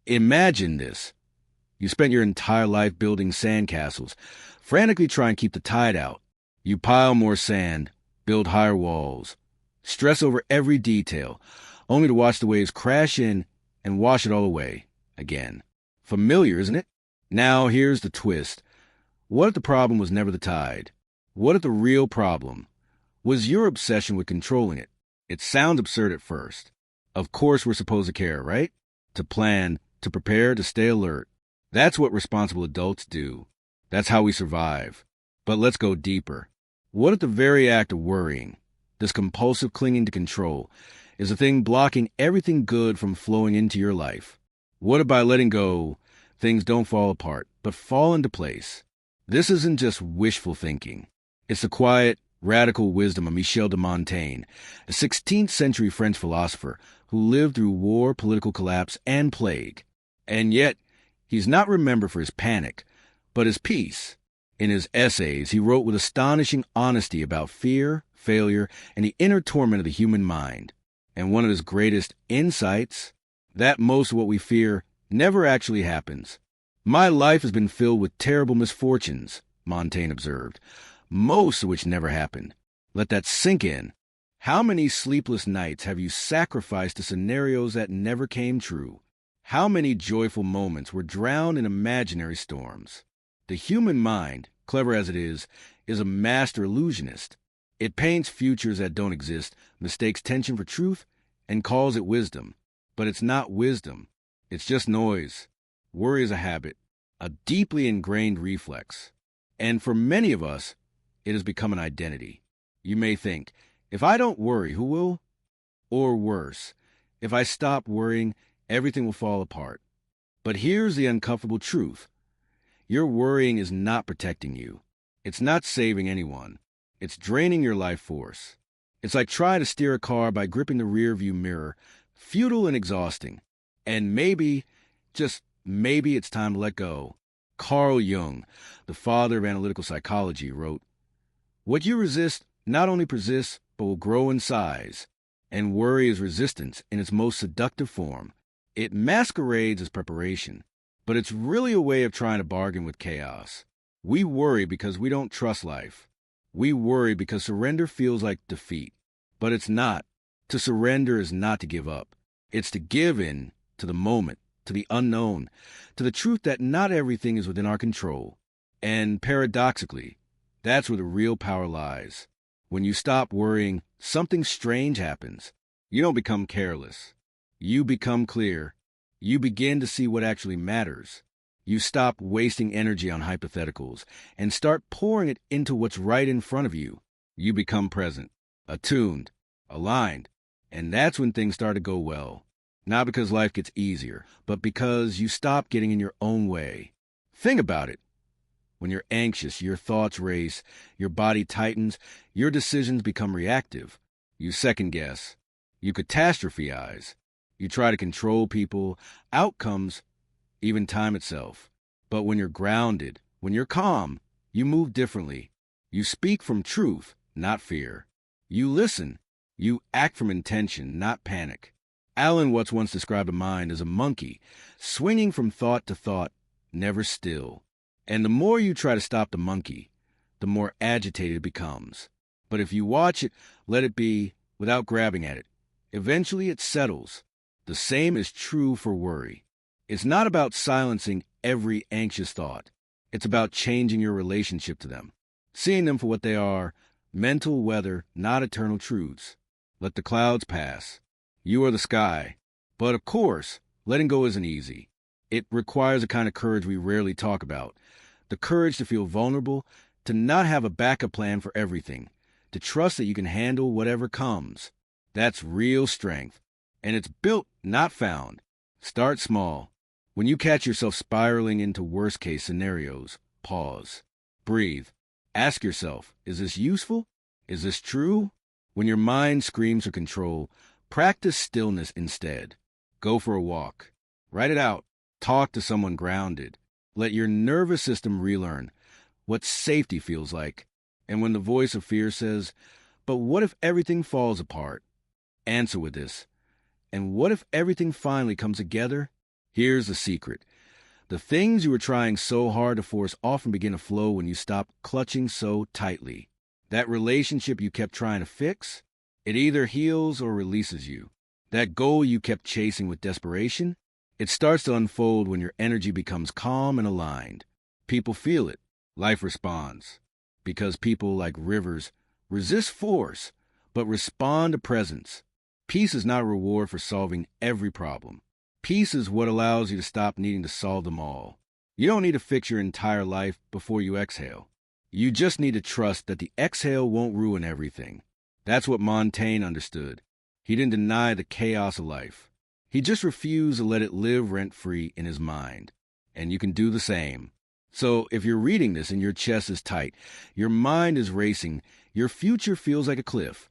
Imagine this. You spent your entire life building sandcastles, frantically trying to keep the tide out. You pile more sand, build higher walls, stress over every detail, only to watch the waves crash in and wash it all away again. Familiar, isn't it? Now, here's the twist. What if the problem was never the tide? What if the real problem was your obsession with controlling it? It sounds absurd at first. Of course we're supposed to care, right? To plan, to prepare, to stay alert. That's what responsible adults do. That's how we survive. But let's go deeper. What if the very act of worrying, this compulsive clinging to control, is the thing blocking everything good from flowing into your life? What if by letting go, things don't fall apart, but fall into place? This isn't just wishful thinking. It's the quiet, radical wisdom of Michel de Montaigne, a 16th century French philosopher who lived through war, political collapse, and plague. And yet, he's not remembered for his panic, but his peace. In his essays, he wrote with astonishing honesty about fear, failure, and the inner torment of the human mind. And one of his greatest insights, that most of what we fear never actually happens. My life has been filled with terrible misfortunes, Montaigne observed, most of which never happened. Let that sink in. How many sleepless nights have you sacrificed to scenarios that never came true? How many joyful moments were drowned in imaginary storms? The human mind, clever as it is a master illusionist. It paints futures that don't exist, mistakes tension for truth, and calls it wisdom. But it's not wisdom. It's just noise. Worry is a habit, a deeply ingrained reflex. And for many of us, it has become an identity. You may think, if I don't worry, who will? Or worse, if I stop worrying, everything will fall apart. But here's the uncomfortable truth. Your worrying is not protecting you. It's not saving anyone. It's draining your life force. It's like trying to steer a car by gripping the rearview mirror, futile and exhausting. And maybe, just maybe, it's time to let go. Carl Jung, the father of analytical psychology, wrote, "What you resist not only persists, but will grow in size." And worry is resistance in its most seductive form. It masquerades as preparation, but it's really a way of trying to bargain with chaos. We worry because we don't trust life. We worry because surrender feels like defeat. But it's not. To surrender is not to give up. It's to give in to the moment, to the unknown, to the truth that not everything is within our control. And paradoxically, that's where the real power lies. When you stop worrying, something strange happens. You don't become careless. You become clear. You begin to see what actually matters. You stop wasting energy on hypotheticals and start pouring it into what's right in front of you. You become present, attuned, aligned, and that's when things start to go well. Not because life gets easier, but because you stop getting in your own way. Think about it. When you're anxious, your thoughts race, your body tightens, your decisions become reactive. You second-guess. You catastrophize. You try to control people, outcomes, even time itself. But when you're grounded, when you're calm, you move differently. You speak from truth, not fear. You listen. You act from intention, not panic. Alan Watts once described a mind as a monkey, swinging from thought to thought, never still. And the more you try to stop the monkey, the more agitated it becomes. But if you watch it, let it be, without grabbing at it, eventually it settles. The same is true for worry. It's not about silencing every anxious thought. It's about changing your relationship to them, seeing them for what they are, mental weather, not eternal truths. Let the clouds pass. You are the sky. But of course, letting go isn't easy. It requires a kind of courage we rarely talk about. The courage to feel vulnerable, to not have a backup plan for everything, to trust that you can handle whatever comes. That's real strength. And it's built, not found. Start small. When you catch yourself spiraling into worst-case scenarios, pause. Breathe. Ask yourself, is this useful? Is this true? When your mind screams for control, practice stillness instead. Go for a walk. Write it out. Talk to someone grounded. Let your nervous system relearn what safety feels like. And when the voice of fear says, "But what if everything falls apart?" Answer with this. And what if everything finally comes together? Here's the secret. The things you were trying so hard to force often begin to flow when you stop clutching so tightly. That relationship you kept trying to fix, it either heals or releases you. That goal you kept chasing with desperation, it starts to unfold when your energy becomes calm and aligned. People feel it. Life responds. Because people, like rivers, resist force, but respond to presence. Peace is not a reward for solving every problem. Peace is what allows you to stop needing to solve them all. You don't need to fix your entire life before you exhale. You just need to trust that the exhale won't ruin everything. That's what Montaigne understood. He didn't deny the chaos of life. He just refused to let it live rent-free in his mind. And you can do the same. So if you're reading this and your chest is tight, your mind is racing, your future feels like a cliff,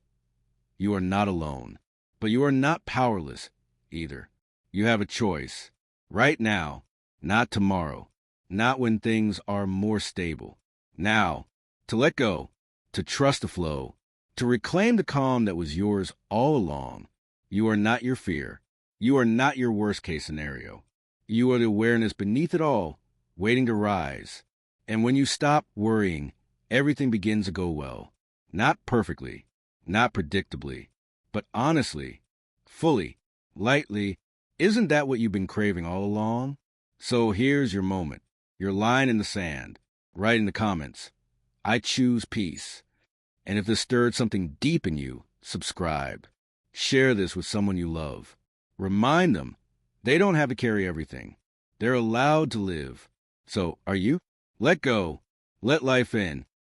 you are not alone. But you are not powerless either. You have a choice. Right now, not tomorrow, not when things are more stable. Now, to let go, to trust the flow, to reclaim the calm that was yours all along. You are not your fear. You are not your worst-case scenario. You are the awareness beneath it all, waiting to rise. And when you stop worrying, everything begins to go well. Not perfectly, not predictably, but honestly, fully, lightly. Isn't that what you've been craving all along? So here's your moment, your line in the sand. Write in the comments, I choose peace. And if this stirred something deep in you, subscribe. Share this with someone you love. Remind them they don't have to carry everything. They're allowed to live. So, are you? Let go. Let life in.